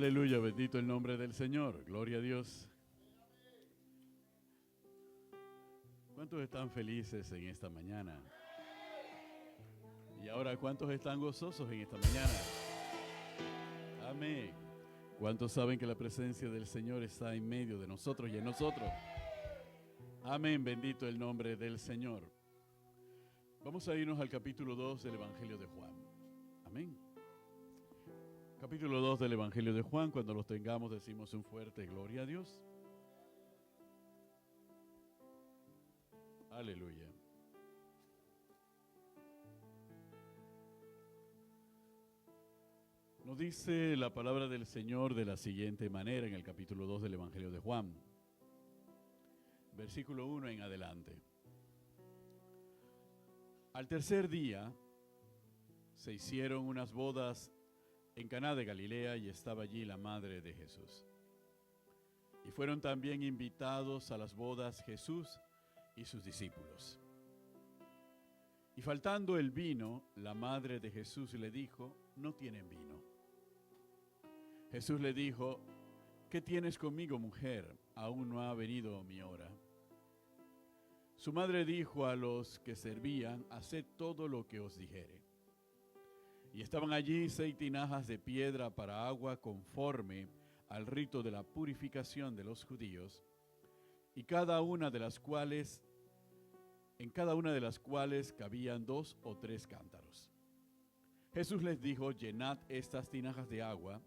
Aleluya, bendito el nombre del Señor. Gloria a Dios. ¿Cuántos están felices en esta mañana? Y ahora, ¿cuántos están gozosos en esta mañana? Amén. ¿Cuántos saben que la presencia del Señor está en medio de nosotros y en nosotros? Amén, bendito el nombre del Señor. Vamos a irnos al capítulo 2 del Evangelio de Juan. Amén. Capítulo 2 del Evangelio de Juan. Cuando los tengamos decimos un fuerte gloria a Dios. Aleluya. Nos dice la palabra del Señor de la siguiente manera en el capítulo 2 del Evangelio de Juan. Versículo 1 en adelante. Al tercer día se hicieron unas bodas en Caná de Galilea y estaba allí la madre de Jesús. Y fueron también invitados a las bodas Jesús y sus discípulos. Y faltando el vino, la madre de Jesús le dijo: no tienen vino. Jesús le dijo: ¿qué tienes conmigo, mujer? Aún no ha venido mi hora. Su madre dijo a los que servían: haced todo lo que os dijere. Y estaban allí 6 tinajas de piedra para agua conforme al rito de la purificación de los judíos, y en cada una de las cuales cabían 2 o 3 cántaros. Jesús les dijo: llenad estas tinajas de agua,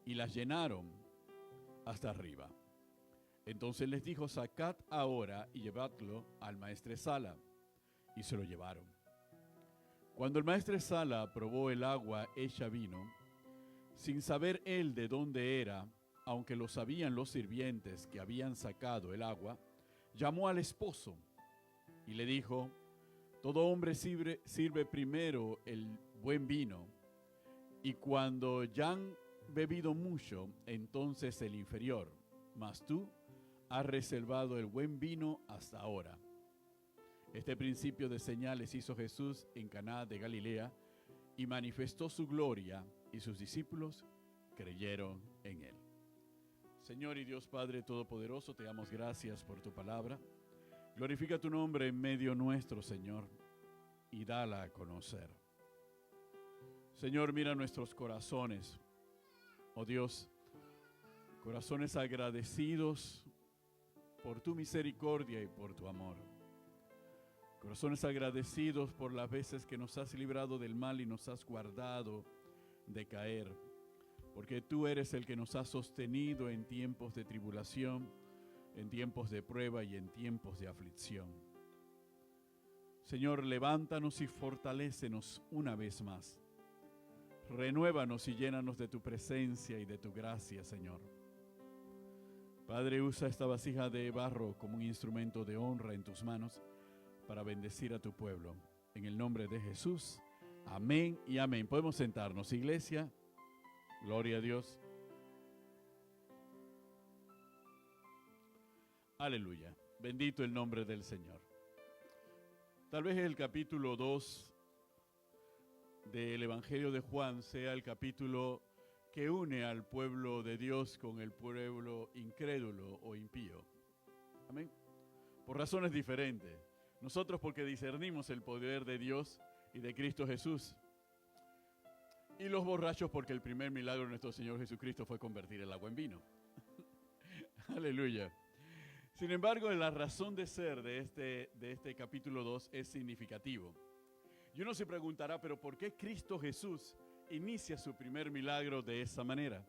y las llenaron hasta arriba. Entonces les dijo: sacad ahora y llevadlo al maestresala. Y se lo llevaron. Cuando el maestresala probó el agua hecha vino, sin saber él de dónde era, aunque lo sabían los sirvientes que habían sacado el agua, llamó al esposo y le dijo: todo hombre sirve primero el buen vino, y cuando ya han bebido mucho, entonces el inferior, mas tú has reservado el buen vino hasta ahora. Este principio de señales hizo Jesús en Caná de Galilea y manifestó su gloria, y sus discípulos creyeron en él. Señor y Dios Padre Todopoderoso, te damos gracias por tu palabra. Glorifica tu nombre en medio nuestro, Señor, y dala a conocer. Señor, mira nuestros corazones, oh Dios, corazones agradecidos por tu misericordia y por tu amor. Corazones agradecidos por las veces que nos has librado del mal y nos has guardado de caer, porque tú eres el que nos ha sostenido en tiempos de tribulación, en tiempos de prueba y en tiempos de aflicción. Señor, levántanos y fortalécenos una vez más. Renuévanos y llénanos de tu presencia y de tu gracia, Señor. Padre, usa esta vasija de barro como un instrumento de honra en tus manos para bendecir a tu pueblo. En el nombre de Jesús, amén y amén. Podemos sentarnos, iglesia. Gloria a Dios. Aleluya. Bendito el nombre del Señor. Tal vez el capítulo 2 del Evangelio de Juan sea el capítulo que une al pueblo de Dios con el pueblo incrédulo o impío. Amén. Por razones diferentes. Nosotros porque discernimos el poder de Dios y de Cristo Jesús. Y los borrachos porque el primer milagro de nuestro Señor Jesucristo fue convertir el agua en vino. Aleluya. Sin embargo, la razón de ser de este capítulo 2 es significativo. Y uno se preguntará, pero ¿por qué Cristo Jesús inicia su primer milagro de esa manera?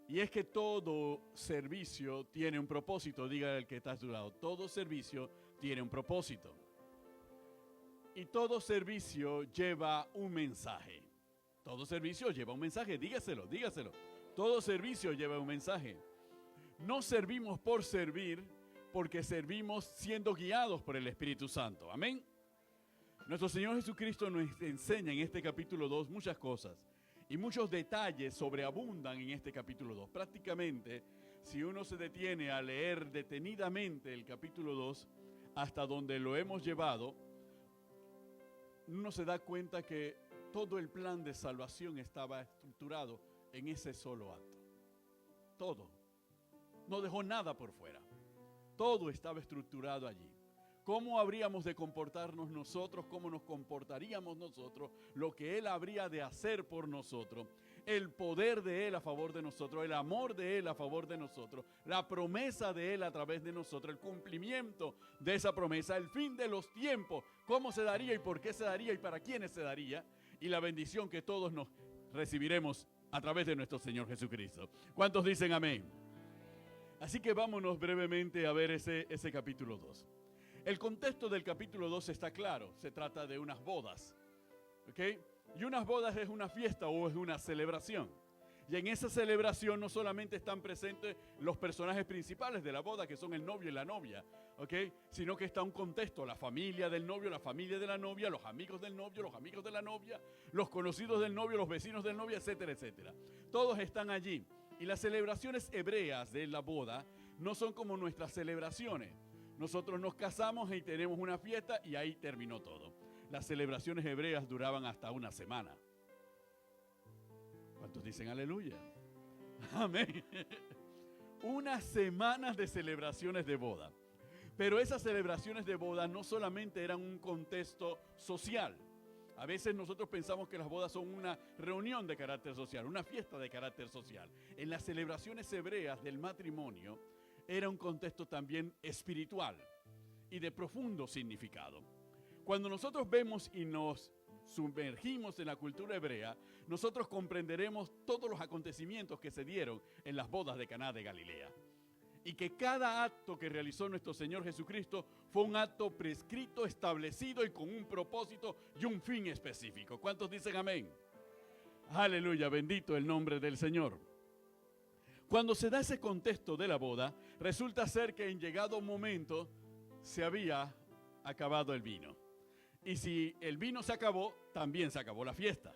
Y es que todo servicio tiene un propósito. Diga el que está a su lado, todo servicio tiene un propósito. Y todo servicio lleva un mensaje. Todo servicio lleva un mensaje, dígaselo. Todo servicio lleva un mensaje. No servimos por servir, porque servimos siendo guiados por el Espíritu Santo. Amén. Nuestro Señor Jesucristo nos enseña en este capítulo 2 muchas cosas. Y muchos detalles sobreabundan en este capítulo 2. Prácticamente, si uno se detiene a leer detenidamente el capítulo 2, hasta donde lo hemos llevado, uno se da cuenta que todo el plan de salvación estaba estructurado en ese solo acto. Todo. No dejó nada por fuera. Todo estaba estructurado allí. ¿Cómo habríamos de comportarnos nosotros? ¿Cómo nos comportaríamos nosotros? Lo que Él habría de hacer por nosotros. El poder de Él a favor de nosotros. El amor de Él a favor de nosotros. La promesa de Él a través de nosotros. El cumplimiento de esa promesa. El fin de los tiempos. ¿Cómo se daría y por qué se daría y para quiénes se daría? Y la bendición que todos nos recibiremos a través de nuestro Señor Jesucristo. ¿Cuántos dicen amén? Así que vámonos brevemente a ver ese capítulo 2. El contexto del capítulo 2 está claro. Se trata de unas bodas. ¿Ok? Y unas bodas es una fiesta o es una celebración. Y en esa celebración no solamente están presentes los personajes principales de la boda, que son el novio y la novia, ¿ok? Sino que está un contexto, la familia del novio, la familia de la novia, los amigos del novio, los amigos de la novia, los conocidos del novio, los vecinos del novio, etcétera, etcétera. Todos están allí. Y las celebraciones hebreas de la boda no son como nuestras celebraciones. Nosotros nos casamos y tenemos una fiesta y ahí terminó todo. Las celebraciones hebreas duraban hasta una semana. ¿Cuántos dicen aleluya? Amén. Unas semanas de celebraciones de boda. Pero esas celebraciones de boda no solamente eran un contexto social. A veces nosotros pensamos que las bodas son una reunión de carácter social, una fiesta de carácter social. En las celebraciones hebreas del matrimonio era un contexto también espiritual y de profundo significado. Cuando nosotros vemos y nos sumergimos en la cultura hebrea, nosotros comprenderemos todos los acontecimientos que se dieron en las bodas de Caná de Galilea. Y que cada acto que realizó nuestro Señor Jesucristo fue un acto prescrito, establecido y con un propósito y un fin específico. ¿Cuántos dicen amén? Aleluya, bendito el nombre del Señor. Cuando se da ese contexto de la boda, resulta ser que en llegado momento se había acabado el vino. Y si el vino se acabó, también se acabó la fiesta.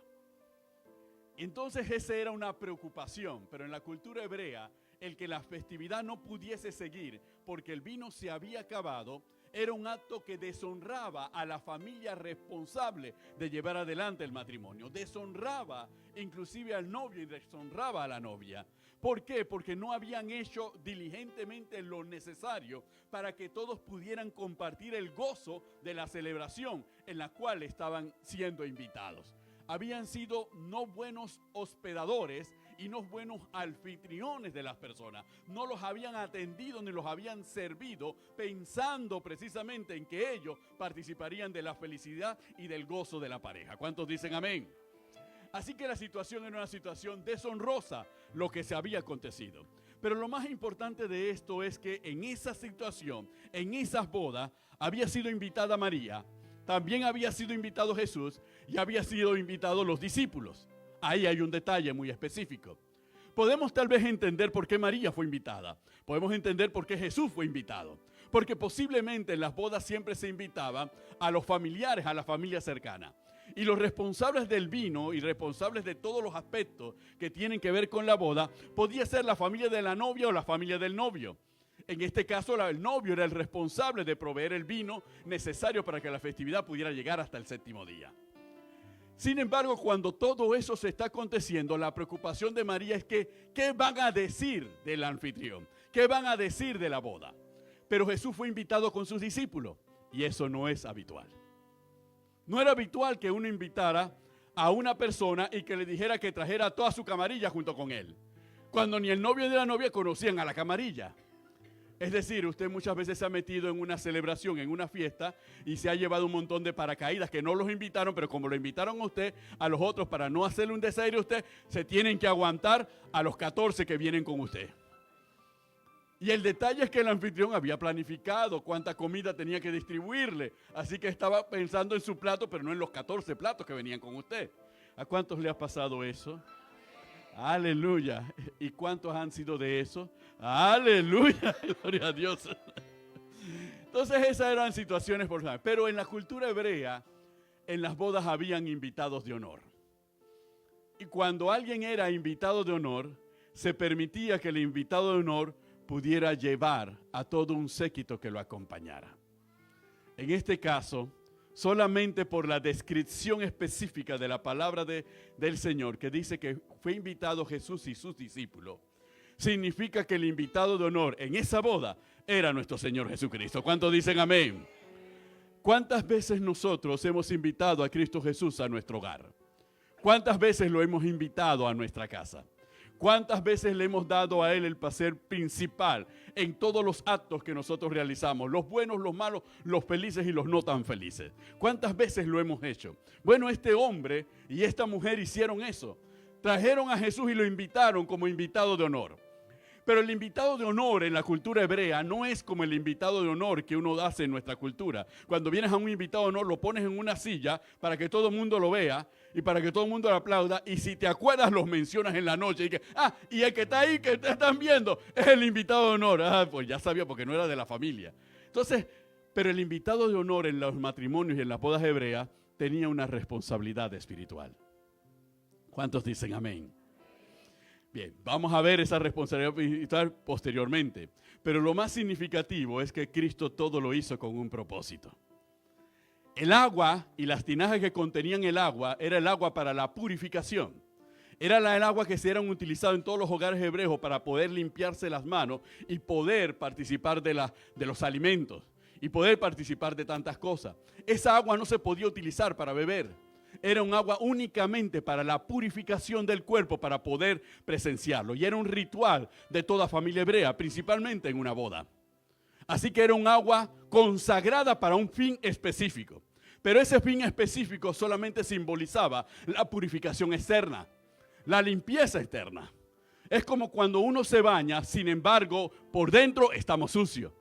Entonces esa era una preocupación, pero en la cultura hebrea, el que la festividad no pudiese seguir porque el vino se había acabado, era un acto que deshonraba a la familia responsable de llevar adelante el matrimonio. Deshonraba inclusive al novio y deshonraba a la novia. ¿Por qué? Porque no habían hecho diligentemente lo necesario para que todos pudieran compartir el gozo de la celebración en la cual estaban siendo invitados. Habían sido no buenos hospedadores y no buenos anfitriones de las personas. No los habían atendido ni los habían servido pensando precisamente en que ellos participarían de la felicidad y del gozo de la pareja. ¿Cuántos dicen amén? Así que la situación era una situación deshonrosa, lo que se había acontecido. Pero lo más importante de esto es que en esa situación, en esas bodas, había sido invitada María, también había sido invitado Jesús y había sido invitados los discípulos. Ahí hay un detalle muy específico. Podemos tal vez entender por qué María fue invitada. Podemos entender por qué Jesús fue invitado. Porque posiblemente en las bodas siempre se invitaba a los familiares, a la familia cercana. Y los responsables del vino y responsables de todos los aspectos que tienen que ver con la boda, podía ser la familia de la novia o la familia del novio. En este caso, el novio era el responsable de proveer el vino necesario para que la festividad pudiera llegar hasta el séptimo día. Sin embargo, cuando todo eso se está aconteciendo, la preocupación de María es que, ¿qué van a decir del anfitrión? ¿Qué van a decir de la boda? Pero Jesús fue invitado con sus discípulos y eso no es habitual. No era habitual que uno invitara a una persona y que le dijera que trajera toda su camarilla junto con él, cuando ni el novio ni la novia conocían a la camarilla. Es decir, usted muchas veces se ha metido en una celebración, en una fiesta, y se ha llevado un montón de paracaídas que no los invitaron, pero como lo invitaron a usted, a los otros, para no hacerle un desaire a usted, se tienen que aguantar a los 14 que vienen con usted. Y el detalle es que el anfitrión había planificado cuánta comida tenía que distribuirle, así que estaba pensando en su plato, pero no en los 14 platos que venían con usted. ¿A cuántos le ha pasado eso? Aleluya. ¿Y cuántos han sido de eso? Aleluya. Gloria a Dios. Entonces esas eran situaciones personales. Pero en la cultura hebrea, en las bodas habían invitados de honor. Y cuando alguien era invitado de honor, se permitía que el invitado de honor pudiera llevar a todo un séquito que lo acompañara. En este caso, solamente por la descripción específica de la palabra del Señor, que dice que fue invitado Jesús y sus discípulos, significa que el invitado de honor en esa boda era nuestro Señor Jesucristo. ¿Cuántos dicen amén? ¿Cuántas veces nosotros hemos invitado a Cristo Jesús a nuestro hogar? ¿Cuántas veces lo hemos invitado a nuestra casa? ¿Cuántas veces le hemos dado a Él el placer principal en todos los actos que nosotros realizamos? Los buenos, los malos, los felices y los no tan felices. ¿Cuántas veces lo hemos hecho? Bueno, este hombre y esta mujer hicieron eso. Trajeron a Jesús y lo invitaron como invitado de honor. Pero el invitado de honor en la cultura hebrea no es como el invitado de honor que uno hace en nuestra cultura. Cuando vienes a un invitado de honor, lo pones en una silla para que todo el mundo lo vea y para que todo el mundo lo aplauda. Y si te acuerdas, los mencionas en la noche. Y que, y el que está ahí, que te están viendo, es el invitado de honor. Pues ya sabía, porque no era de la familia. Entonces, pero el invitado de honor en los matrimonios y en las bodas hebreas tenía una responsabilidad espiritual. ¿Cuántos dicen amén? Bien, vamos a ver esa responsabilidad espiritual posteriormente. Pero lo más significativo es que Cristo todo lo hizo con un propósito. El agua y las tinajas que contenían el agua era el agua para la purificación. Era el agua que se eran utilizado en todos los hogares hebreos para poder limpiarse las manos y poder participar de los alimentos y poder participar de tantas cosas. Esa agua no se podía utilizar para beber. Era un agua únicamente para la purificación del cuerpo, para poder presenciarlo. Y era un ritual de toda familia hebrea, principalmente en una boda. Así que era un agua consagrada para un fin específico. Pero ese fin específico solamente simbolizaba la purificación externa, la limpieza externa. Es como cuando uno se baña, sin embargo, por dentro estamos sucios.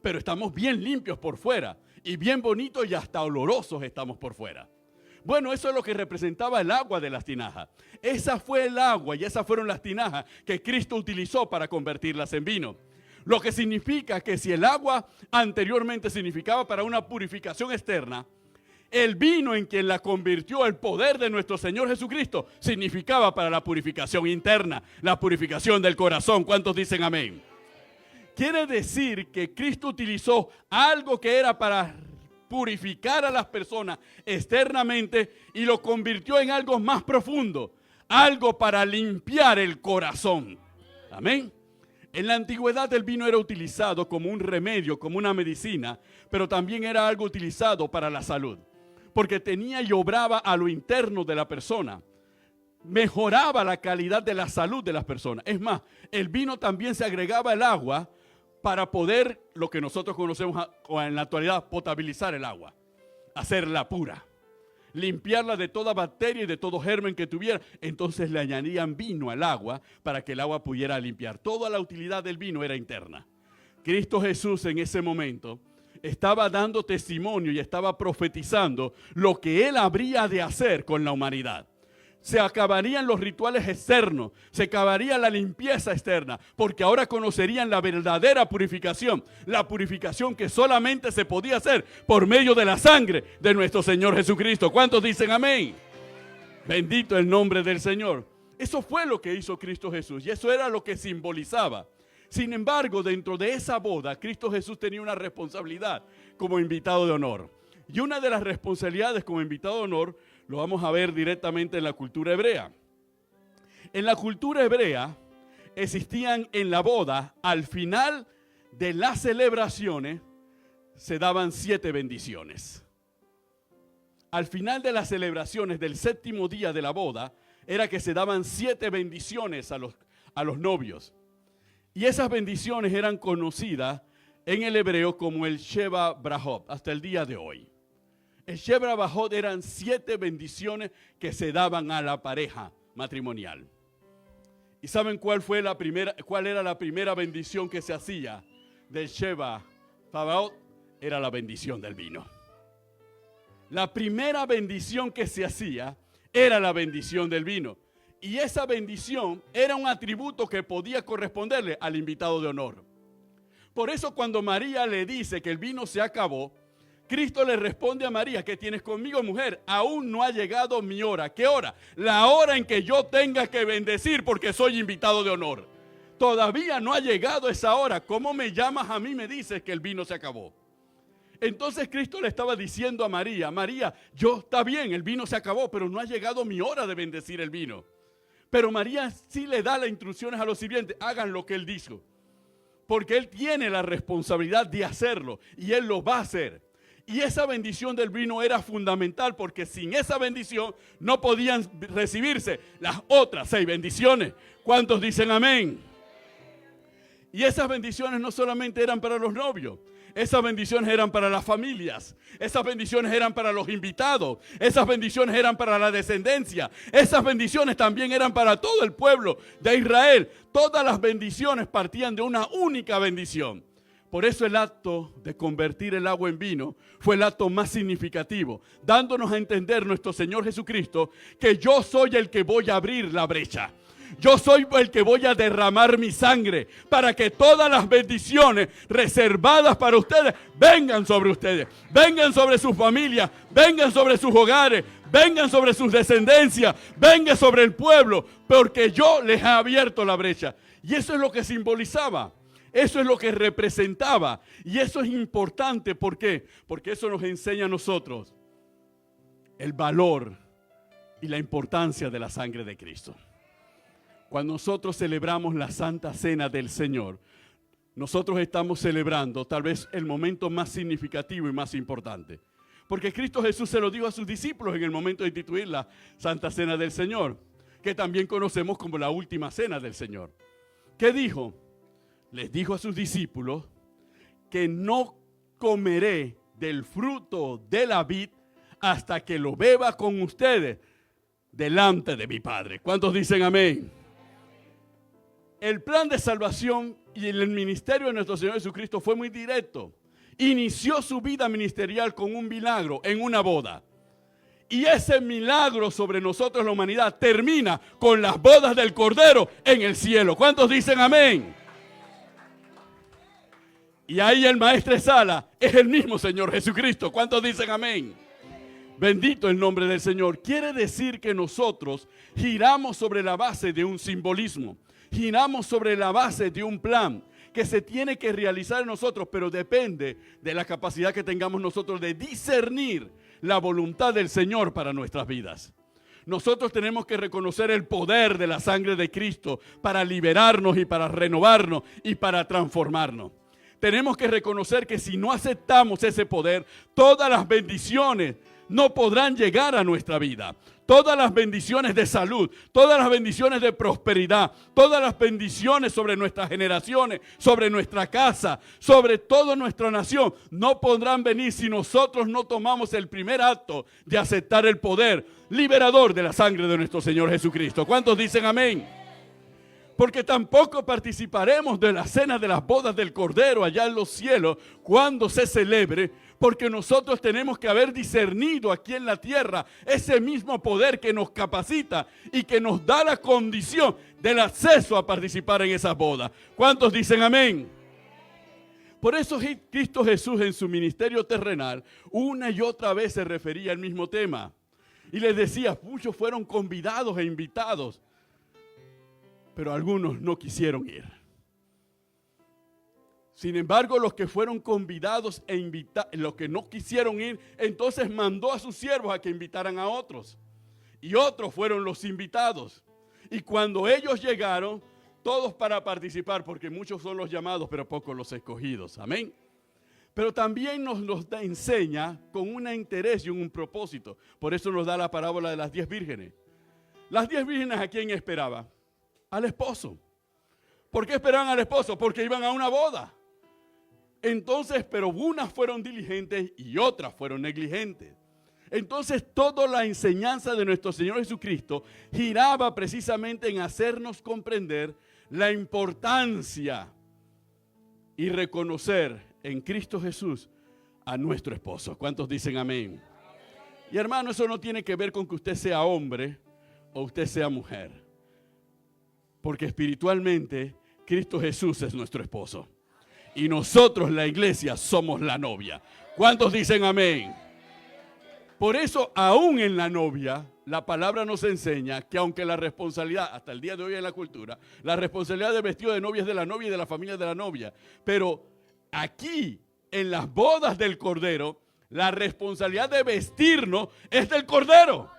Pero estamos bien limpios por fuera y bien bonitos y hasta olorosos estamos por fuera. Bueno, eso es lo que representaba el agua de las tinajas. Esa fue el agua y esas fueron las tinajas que Cristo utilizó para convertirlas en vino. Lo que significa que si el agua anteriormente significaba para una purificación externa, el vino en quien la convirtió el poder de nuestro Señor Jesucristo significaba para la purificación interna, la purificación del corazón. ¿Cuántos dicen amén? Quiere decir que Cristo utilizó algo que era para purificar a las personas externamente y lo convirtió en algo más profundo, algo para limpiar el corazón. Amén. En la antigüedad el vino era utilizado como un remedio, como una medicina, pero también era algo utilizado para la salud, porque tenía y obraba a lo interno de la persona, mejoraba la calidad de la salud de las personas. Es más, el vino también se agregaba al agua para poder, lo que nosotros conocemos en la actualidad, potabilizar el agua, hacerla pura, limpiarla de toda bacteria y de todo germen que tuviera. Entonces le añadían vino al agua para que el agua pudiera limpiar. Toda la utilidad del vino era interna. Cristo Jesús en ese momento estaba dando testimonio y estaba profetizando lo que Él habría de hacer con la humanidad. Se acabarían los rituales externos, se acabaría la limpieza externa, porque ahora conocerían la verdadera purificación, la purificación que solamente se podía hacer por medio de la sangre de nuestro Señor Jesucristo. ¿Cuántos dicen amén? Bendito el nombre del Señor. Eso fue lo que hizo Cristo Jesús y eso era lo que simbolizaba. Sin embargo, dentro de esa boda, Cristo Jesús tenía una responsabilidad como invitado de honor. Y una de las responsabilidades como invitado de honor lo vamos a ver directamente en la cultura hebrea. En la cultura hebrea existían en la boda, al final de las celebraciones, se daban 7 bendiciones. Al final de las celebraciones del 7º día de la boda, era que se daban 7 bendiciones a los novios. Y esas bendiciones eran conocidas en el hebreo como el Sheva Brahot, hasta el día de hoy. El Sheva Brahot eran 7 bendiciones que se daban a la pareja matrimonial. ¿Y saben cuál era la primera bendición que se hacía del Sheva Brahot? Era la bendición del vino. La primera bendición que se hacía era la bendición del vino. Y esa bendición era un atributo que podía corresponderle al invitado de honor. Por eso cuando María le dice que el vino se acabó, Cristo le responde a María: ¿qué tienes conmigo, mujer? Aún no ha llegado mi hora. ¿Qué hora? La hora en que yo tenga que bendecir porque soy invitado de honor. Todavía no ha llegado esa hora. ¿Cómo me llamas a mí y me dices que el vino se acabó? Entonces Cristo le estaba diciendo a María, María, está bien, el vino se acabó, pero no ha llegado mi hora de bendecir el vino. Pero María sí le da las instrucciones a los sirvientes, hagan lo que él dijo. Porque él tiene la responsabilidad de hacerlo y él lo va a hacer. Y esa bendición del vino era fundamental porque sin esa bendición no podían recibirse las otras 6 bendiciones. ¿Cuántos dicen amén? Y esas bendiciones no solamente eran para los novios, esas bendiciones eran para las familias, esas bendiciones eran para los invitados, esas bendiciones eran para la descendencia, esas bendiciones también eran para todo el pueblo de Israel. Todas las bendiciones partían de una única bendición. Por eso el acto de convertir el agua en vino fue el acto más significativo, dándonos a entender nuestro Señor Jesucristo que yo soy el que voy a abrir la brecha. Yo soy el que voy a derramar mi sangre para que todas las bendiciones reservadas para ustedes vengan sobre ustedes, vengan sobre sus familias, vengan sobre sus hogares, vengan sobre sus descendencias, vengan sobre el pueblo, porque yo les he abierto la brecha. Y eso es lo que simbolizaba. Eso es lo que representaba y eso es importante. ¿Por qué? Porque eso nos enseña a nosotros el valor y la importancia de la sangre de Cristo. Cuando nosotros celebramos la Santa Cena del Señor, nosotros estamos celebrando tal vez el momento más significativo y más importante. Porque Cristo Jesús se lo dijo a sus discípulos en el momento de instituir la Santa Cena del Señor, que también conocemos como la última cena del Señor. ¿Qué dijo? Les dijo a sus discípulos que no comeré del fruto de la vid hasta que lo beba con ustedes delante de mi Padre. ¿Cuántos dicen amén? El plan de salvación y el ministerio de nuestro Señor Jesucristo fue muy directo. Inició su vida ministerial con un milagro en una boda. Y ese milagro sobre nosotros, la humanidad, termina con las bodas del Cordero en el cielo. ¿Cuántos dicen amén? Y ahí el maestresala es el mismo Señor Jesucristo. ¿Cuántos dicen amén? Bendito el nombre del Señor. Quiere decir que nosotros giramos sobre la base de un simbolismo. Giramos sobre la base de un plan que se tiene que realizar en nosotros, pero depende de la capacidad que tengamos nosotros de discernir la voluntad del Señor para nuestras vidas. Nosotros tenemos que reconocer el poder de la sangre de Cristo para liberarnos y para renovarnos y para transformarnos. Tenemos que reconocer que si no aceptamos ese poder, todas las bendiciones no podrán llegar a nuestra vida. Todas las bendiciones de salud, todas las bendiciones de prosperidad, todas las bendiciones sobre nuestras generaciones, sobre nuestra casa, sobre toda nuestra nación, no podrán venir si nosotros no tomamos el primer acto de aceptar el poder liberador de la sangre de nuestro Señor Jesucristo. ¿Cuántos dicen amén? Porque tampoco participaremos de la cena de las bodas del Cordero allá en los cielos cuando se celebre, porque nosotros tenemos que haber discernido aquí en la tierra ese mismo poder que nos capacita y que nos da la condición del acceso a participar en esas bodas. ¿Cuántos dicen amén? Por eso Cristo Jesús en su ministerio terrenal una y otra vez se refería al mismo tema y les decía, muchos fueron convidados e invitados, pero algunos no quisieron ir. Sin embargo, los que fueron convidados e invitados, los que no quisieron ir, entonces mandó a sus siervos a que invitaran a otros. Y otros fueron los invitados. Y cuando ellos llegaron, todos para participar, porque muchos son los llamados, pero pocos los escogidos. Amén. Pero también nos enseña con un interés y un propósito. Por eso nos da la parábola de las 10 vírgenes. Las 10 vírgenes, ¿a quién esperaban? Al esposo. ¿Por qué esperaban al esposo? Porque iban a una boda. Entonces, pero unas fueron diligentes y otras fueron negligentes. Entonces, toda la enseñanza de nuestro Señor Jesucristo giraba precisamente en hacernos comprender la importancia y reconocer en Cristo Jesús a nuestro esposo. ¿Cuántos dicen amén? Y hermano, eso no tiene que ver con que usted sea hombre o usted sea mujer. Porque espiritualmente Cristo Jesús es nuestro esposo. Y nosotros, la iglesia, somos la novia. ¿Cuántos dicen amén? Por eso, aún en la novia, la palabra nos enseña que aunque la responsabilidad, hasta el día de hoy en la cultura, la responsabilidad del vestido de novia es de la novia y de la familia de la novia. Pero aquí, en las bodas del Cordero, la responsabilidad de vestirnos es del Cordero.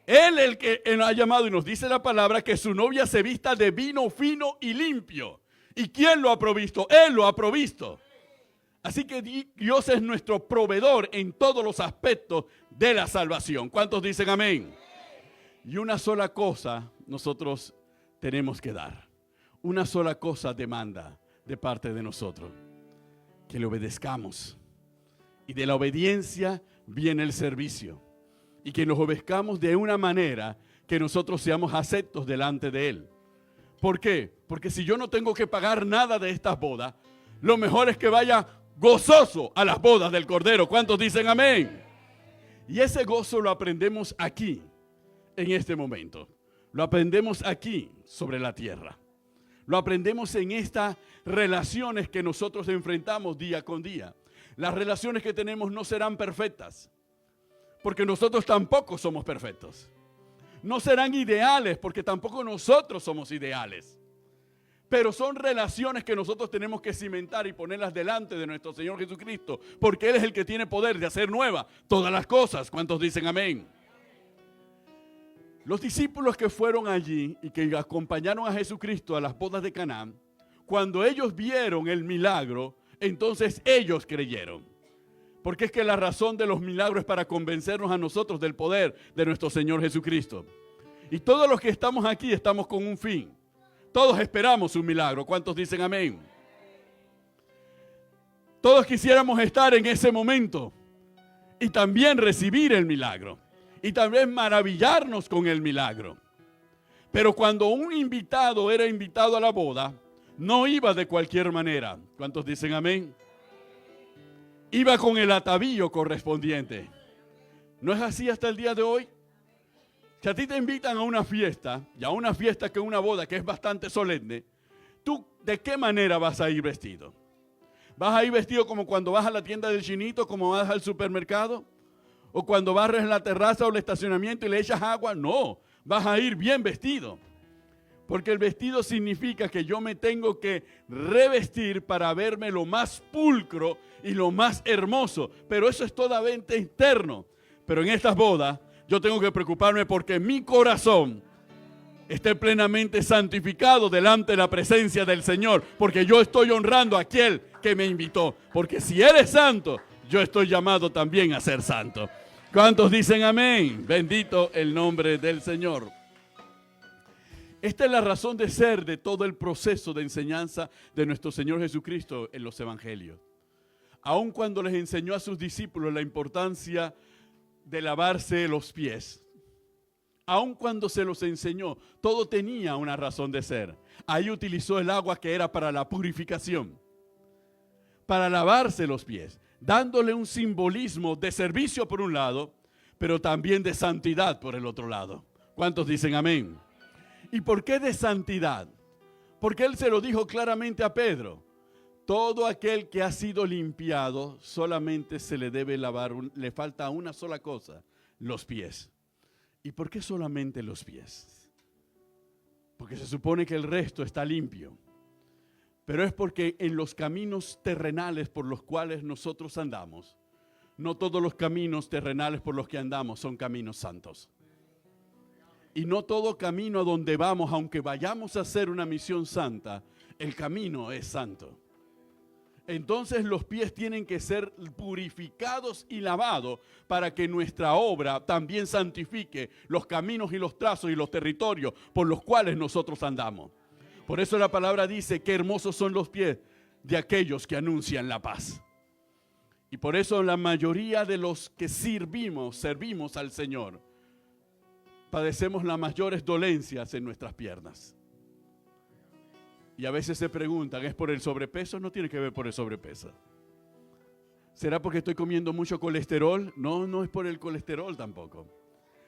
Él el que nos ha llamado y nos dice la palabra que su novia se vista de vino fino y limpio. ¿Y quién lo ha provisto? Él lo ha provisto. Así que Dios es nuestro proveedor en todos los aspectos de la salvación. ¿Cuántos dicen amén? Y una sola cosa nosotros tenemos que dar. Una sola cosa demanda de parte de nosotros. Que le obedezcamos. Y de la obediencia viene el servicio. Y que nos obedezcamos de una manera que nosotros seamos aceptos delante de Él. ¿Por qué? Porque si yo no tengo que pagar nada de estas bodas, lo mejor es que vaya gozoso a las bodas del Cordero. ¿Cuántos dicen amén? Y ese gozo lo aprendemos aquí, en este momento. Lo aprendemos aquí, sobre la tierra. Lo aprendemos en estas relaciones que nosotros enfrentamos día con día. Las relaciones que tenemos no serán perfectas, porque nosotros tampoco somos perfectos. No serán ideales, porque tampoco nosotros somos ideales. Pero son relaciones que nosotros tenemos que cimentar y ponerlas delante de nuestro Señor Jesucristo, porque Él es el que tiene poder de hacer nuevas todas las cosas. ¿Cuántos dicen amén? Los discípulos que fueron allí y que acompañaron a Jesucristo a las bodas de Caná, cuando ellos vieron el milagro, entonces ellos creyeron. Porque es que la razón de los milagros es para convencernos a nosotros del poder de nuestro Señor Jesucristo. Y todos los que estamos aquí estamos con un fin. Todos esperamos un milagro. ¿Cuántos dicen amén? Todos quisiéramos estar en ese momento y también recibir el milagro. Y también maravillarnos con el milagro. Pero cuando un invitado era invitado a la boda, no iba de cualquier manera. ¿Cuántos dicen amén? Iba con el atavío correspondiente. ¿No es así hasta el día de hoy? Si a ti te invitan a una fiesta, y a una fiesta que es una boda que es bastante solemne, ¿tú de qué manera vas a ir vestido? ¿Vas a ir vestido como cuando vas a la tienda del chinito, como vas al supermercado? ¿O cuando barres la terraza o el estacionamiento y le echas agua? No, vas a ir bien vestido. Porque el vestido significa que yo me tengo que revestir para verme lo más pulcro y lo más hermoso. Pero eso es totalmente interno. Pero en estas bodas yo tengo que preocuparme porque mi corazón esté plenamente santificado delante de la presencia del Señor. Porque yo estoy honrando a aquel que me invitó. Porque si Él es santo, yo estoy llamado también a ser santo. ¿Cuántos dicen amén? Bendito el nombre del Señor. Esta es la razón de ser de todo el proceso de enseñanza de nuestro Señor Jesucristo en los evangelios. Aun cuando les enseñó a sus discípulos la importancia de lavarse los pies, aun cuando se los enseñó, todo tenía una razón de ser. Ahí utilizó el agua que era para la purificación, para lavarse los pies, dándole un simbolismo de servicio por un lado, pero también de santidad por el otro lado. ¿Cuántos dicen amén? ¿Y por qué de santidad? Porque Él se lo dijo claramente a Pedro. Todo aquel que ha sido limpiado solamente se le debe lavar, le falta una sola cosa, los pies. ¿Y por qué solamente los pies? Porque se supone que el resto está limpio. Pero es porque en los caminos terrenales por los cuales nosotros andamos, no todos los caminos terrenales por los que andamos son caminos santos. Y no todo camino a donde vamos, aunque vayamos a hacer una misión santa, el camino es santo. Entonces los pies tienen que ser purificados y lavados para que nuestra obra también santifique los caminos y los trazos y los territorios por los cuales nosotros andamos. Por eso la palabra dice que hermosos son los pies de aquellos que anuncian la paz. Y por eso la mayoría de los que servimos al Señor, padecemos las mayores dolencias en nuestras piernas. Y a veces se preguntan, ¿es por el sobrepeso? No tiene que ver por el sobrepeso. ¿Será porque estoy comiendo mucho colesterol? No, no es por el colesterol tampoco.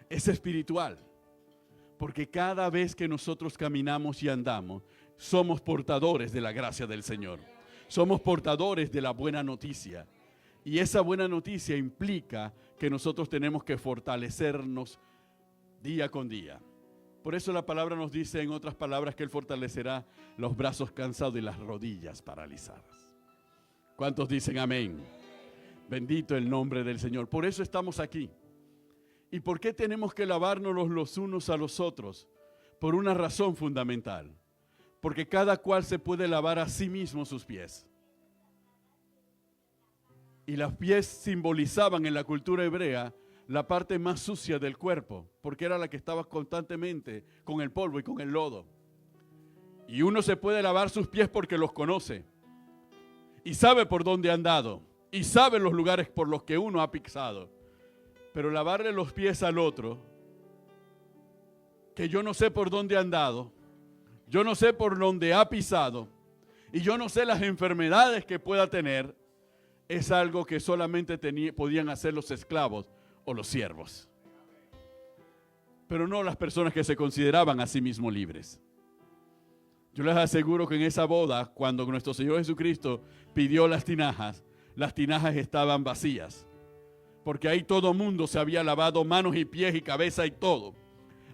Es espiritual. Porque cada vez que nosotros caminamos y andamos, somos portadores de la gracia del Señor. Somos portadores de la buena noticia. Y esa buena noticia implica que nosotros tenemos que fortalecernos día con día. Por eso la palabra nos dice, en otras palabras, que Él fortalecerá los brazos cansados y las rodillas paralizadas. ¿Cuántos dicen amén? Bendito el nombre del Señor. Por eso estamos aquí. ¿Y por qué tenemos que lavarnos los unos a los otros? Por una razón fundamental. Porque cada cual se puede lavar a sí mismo sus pies. Y los pies simbolizaban en la cultura hebrea la parte más sucia del cuerpo, porque era la que estaba constantemente con el polvo y con el lodo. Y uno se puede lavar sus pies porque los conoce. Y sabe por dónde ha andado. Y sabe los lugares por los que uno ha pisado. Pero lavarle los pies al otro, que yo no sé por dónde ha andado, yo no sé por dónde ha pisado, y yo no sé las enfermedades que pueda tener, es algo que solamente podían hacer los esclavos o los siervos. Pero no las personas que se consideraban a sí mismos libres. Yo les aseguro que en esa boda, cuando nuestro Señor Jesucristo pidió las tinajas estaban vacías. Porque ahí todo mundo se había lavado manos y pies y cabeza y todo.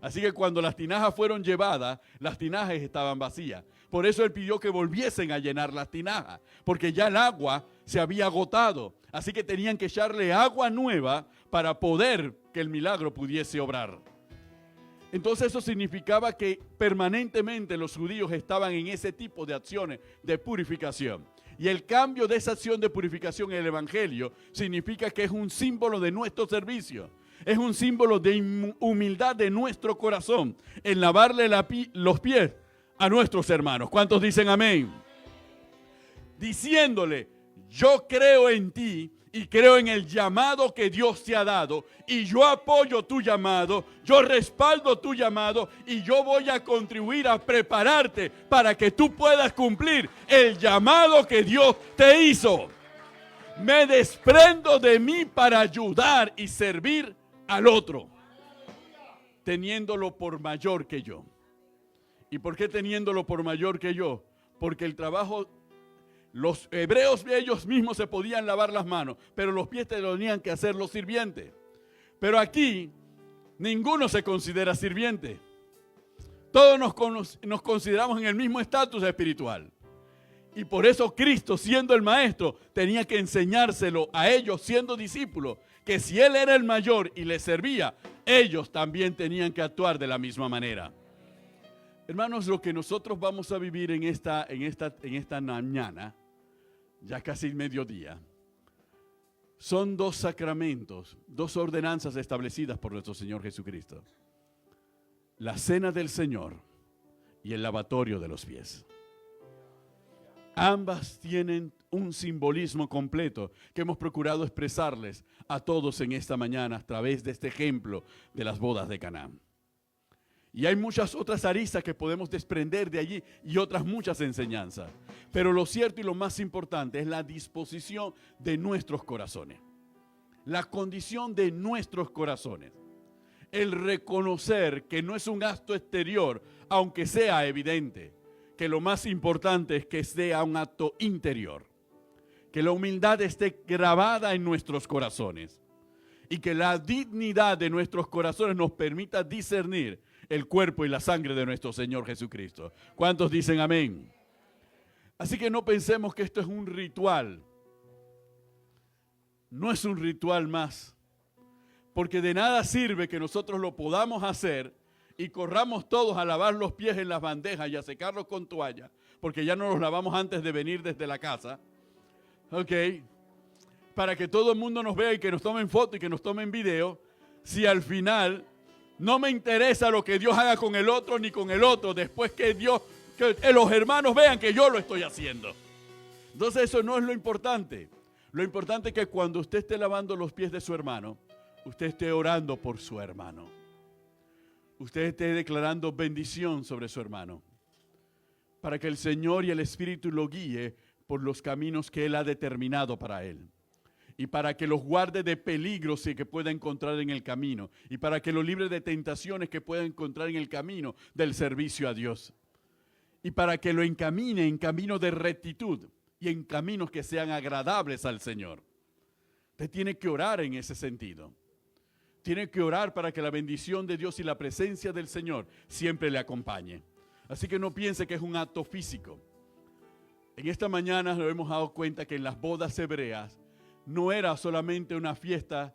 Así que cuando las tinajas fueron llevadas, las tinajas estaban vacías. Por eso Él pidió que volviesen a llenar las tinajas, porque ya el agua se había agotado. Así que tenían que echarle agua nueva para poder que el milagro pudiese obrar. Entonces eso significaba que permanentemente los judíos estaban en ese tipo de acciones de purificación. Y el cambio de esa acción de purificación en el Evangelio significa que es un símbolo de nuestro servicio. Es un símbolo de humildad de nuestro corazón en lavarle los pies a nuestros hermanos. ¿Cuántos dicen amén? Diciéndole, yo creo en ti y creo en el llamado que Dios te ha dado y yo apoyo tu llamado, yo respaldo tu llamado y yo voy a contribuir a prepararte para que tú puedas cumplir el llamado que Dios te hizo. Me desprendo de mí para ayudar y servir al otro, teniéndolo por mayor que yo. ¿Y por qué teniéndolo por mayor que yo? Porque el trabajo, los hebreos ellos mismos se podían lavar las manos, pero los pies tenían que hacer los sirvientes. Pero aquí ninguno se considera sirviente. Todos nos consideramos en el mismo estatus espiritual. Y por eso Cristo, siendo el maestro, tenía que enseñárselo a ellos, siendo discípulos, que si Él era el mayor y les servía, ellos también tenían que actuar de la misma manera. Hermanos, lo que nosotros vamos a vivir en esta mañana, ya casi mediodía, son dos sacramentos, dos ordenanzas establecidas por nuestro Señor Jesucristo. La cena del Señor y el lavatorio de los pies. Ambas tienen un simbolismo completo que hemos procurado expresarles a todos en esta mañana a través de este ejemplo de las bodas de Caná. Y hay muchas otras aristas que podemos desprender de allí y otras muchas enseñanzas. Pero lo cierto y lo más importante es la disposición de nuestros corazones. La condición de nuestros corazones. El reconocer que no es un acto exterior, aunque sea evidente. Que lo más importante es que sea un acto interior. Que la humildad esté grabada en nuestros corazones. Y que la dignidad de nuestros corazones nos permita discernir el cuerpo y la sangre de nuestro Señor Jesucristo. ¿Cuántos dicen amén? Así que no pensemos que esto es un ritual. No es un ritual más. Porque de nada sirve que nosotros lo podamos hacer y corramos todos a lavar los pies en las bandejas y a secarlos con toalla, porque ya no los lavamos antes de venir desde la casa. Ok. Para que todo el mundo nos vea y que nos tomen foto y que nos tomen video, si al final no me interesa lo que Dios haga con el otro ni con el otro, después que los hermanos vean que yo lo estoy haciendo. Entonces eso no es lo importante. Lo importante es que cuando usted esté lavando los pies de su hermano, usted esté orando por su hermano. Usted esté declarando bendición sobre su hermano. Para que el Señor y el Espíritu lo guíe por los caminos que Él ha determinado para él. Y para que los guarde de peligros que pueda encontrar en el camino. Y para que lo libre de tentaciones que pueda encontrar en el camino del servicio a Dios. Y para que lo encamine en camino de rectitud y en caminos que sean agradables al Señor. Usted tiene que orar en ese sentido. Tiene que orar para que la bendición de Dios y la presencia del Señor siempre le acompañe. Así que no piense que es un acto físico. En esta mañana nos hemos dado cuenta que en las bodas hebreas no era solamente una fiesta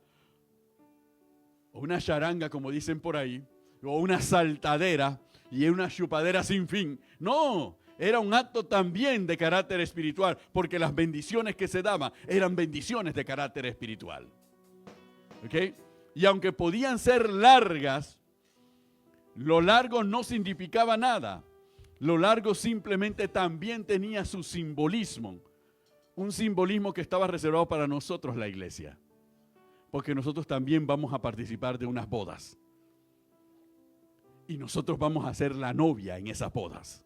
o una charanga, como dicen por ahí, o una saltadera y una chupadera sin fin. No, era un acto también de carácter espiritual, porque las bendiciones que se daban eran bendiciones de carácter espiritual. ¿Ok? Y aunque podían ser largas, lo largo no significaba nada. Lo largo simplemente también tenía su simbolismo. Un simbolismo que estaba reservado para nosotros, la iglesia. Porque nosotros también vamos a participar de unas bodas. Y nosotros vamos a ser la novia en esas bodas.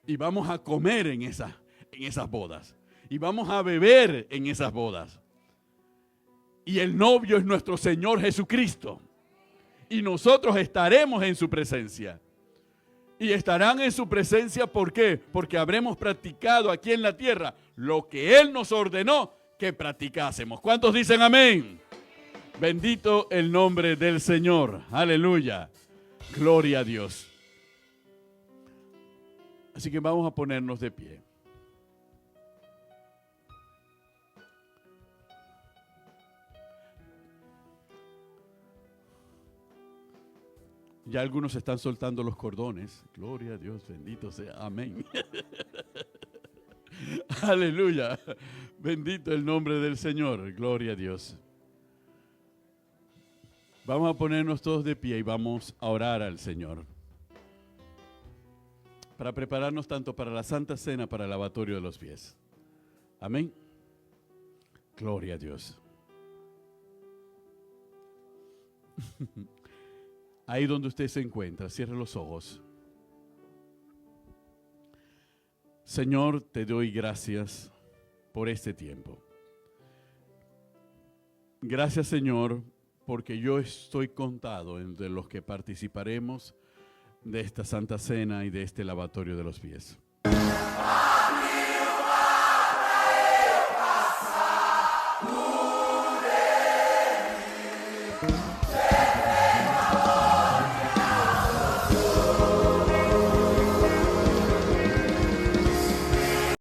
Y vamos a comer en esas bodas. Y vamos a beber en esas bodas. Y el novio es nuestro Señor Jesucristo. Y nosotros estaremos en su presencia. Y estarán en su presencia, ¿por qué? Porque habremos practicado aquí en la tierra lo que Él nos ordenó que practicásemos. ¿Cuántos dicen amén? Bendito el nombre del Señor. Aleluya. Gloria a Dios. Así que vamos a ponernos de pie. Ya algunos están soltando los cordones. Gloria a Dios, bendito sea. Amén. Aleluya. Bendito el nombre del Señor. Gloria a Dios. Vamos a ponernos todos de pie y vamos a orar al Señor. Para prepararnos tanto para la Santa Cena, para el lavatorio de los pies. Amén. Gloria a Dios. Ahí donde usted se encuentra, cierre los ojos. Señor, te doy gracias por este tiempo. Gracias, Señor, porque yo estoy contado entre los que participaremos de esta Santa Cena y de este lavatorio de los pies.